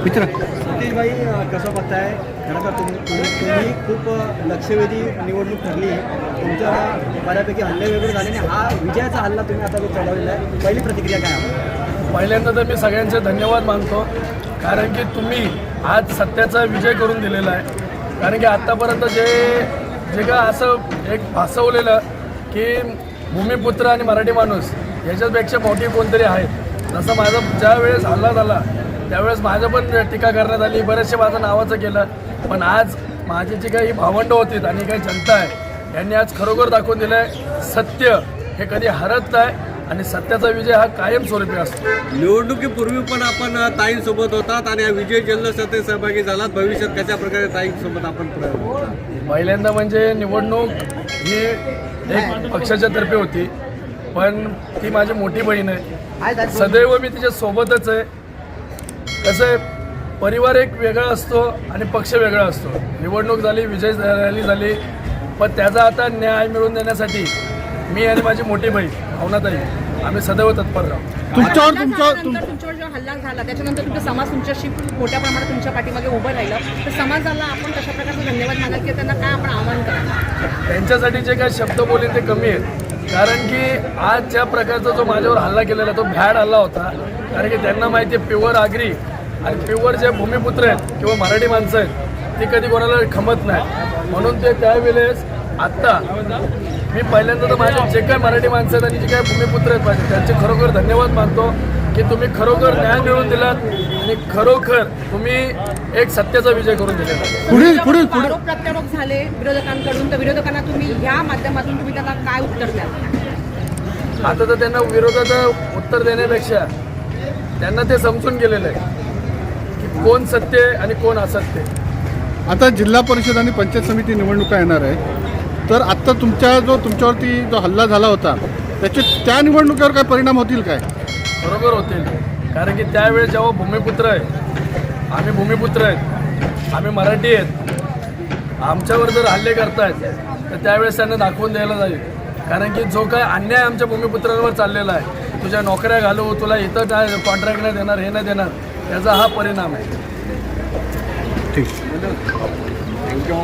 मित्र सतीश भाई कसं बघताय खरं तर तुम्ही खूप लक्षवेधी निवडणूक ठरली तुमच्या बऱ्यापैकी हल्ले वगैरे झाले आणि हा विजयाचा हल्ला तुम्ही आता जो चढवलेला आहे पहिली प्रतिक्रिया काय आहे? पहिल्यांदा तर मी सगळ्यांचे धन्यवाद मानतो कारण की तुम्ही आज सत्याचा विजय करून दिलेला आहे. कारण की आत्तापर्यंत जे का असं एक भासवलेलं की भूमिपुत्र आणि मराठी माणूस याच्यापेक्षा मोठी कोणतरी आहेत, जसं माझा ज्या वेळेस हल्ला झाला त्यावेळेस माझं पण टीका करण्यात आली, बरेचसे माझं नावाचं केलं. पण आज माझी जी काही भावंडं होती आणि काही जनता आहे यांनी आज खरोखर दाखवून दिलं आहे सत्य हे कधी हरत नाही आणि सत्याचा विजय हा कायमस्वरूपी असतो. निवडणुकीपूर्वी पण आपण ताईंसोबत होतात आणि विजय जल्लोषात सहभागी झालात. भविष्यात कशा प्रकारे ताईंसोबत आपण पहिल्यांदा म्हणजे निवडणूक ही एक पक्षाच्या तर्फे होती, पण ती माझी मोठी बहीण आहे, सदैव मी तिच्या सोबतच आहे. कसं आहे, परिवार एक वेगळा असतो आणि पक्ष वेगळा असतो. निवडणूक झाली, विजय रॅली झाली, पण त्याचा आता न्याय मिळवून देण्यासाठी मी आणि माझी मोठी बहीण भावनाताई आम्ही सदैव तत्पर राहू. तुमच्यावर जो हल्ला झाला त्याच्यानंतर तुमचा समाज तुमच्याशी मोठ्या प्रमाणात तुमच्या पाठीमागे उभं राहिलं, तर समाजाला आपण कशा प्रकारचा धन्यवाद मानाल की त्यांना काय आपण आवाहन कराल? त्यांच्यासाठी जे काही शब्द बोलले ते कमी आहेत, कारण की आज ज्या प्रकारचा जो माझ्यावर हल्ला केलेला तो भ्याड हल्ला होता. कारण की त्यांना माहिती आहे प्युअर आगरी आणि प्युअर जे भूमिपुत्र आहेत किंवा मराठी माणसं आहेत ती कधी कोणाला खमत नाही, म्हणून ते त्यावेळेस आत्ता मी पहिल्यांदा तर माझे जे काही मराठी माणसं आहेत आणि जे काही भूमिपुत्र आहेत माझे त्यांचे खरोखर धन्यवाद मानतो की तुम्ही खरोखर न्याय मिळवून दिलात आणि खरोखर तुम्ही एक सत्याचा विजय करून दिलेला. आरोप प्रत्यारोप झाले विरोधकांकडून, तर विरोधकांना तुम्ही ह्या माध्यमातून तुम्ही त्यांना काय उत्तर द्याल? आता तर त्यांना विरोधाचं उत्तर देण्यापेक्षा त्यांना ते समजून गेलेलं आहे की कोण सत्य आहे आणि कोण असत्य. आता जिल्हा परिषद आणि पंचायत समिती निवडणुका येणार आहे, तर आत्ता तुमच्यावरती जो हल्ला झाला होता त्या निवडणुकीवर काय परिणाम होतील काय? बरोबर होतील, कारण की त्यावेळेस जेव्हा भूमिपुत्र आहे, आम्ही भूमिपुत्र आहेत, आम्ही मराठी आहेत, आमच्यावर जर हल्ले करतायत तर त्यावेळेस त्यांना दाखवून द्यायला जाईल. कारण की जो काय अन्याय आमच्या भूमिपुत्रांवर चाललेला आहे, तुझ्या नोकऱ्या घालू, तुला इथं काय कॉन्ट्रॅक्ट नाही देणार, हे नाही देणार, याचा हा परिणाम आहे. ठीक. थँक्यू.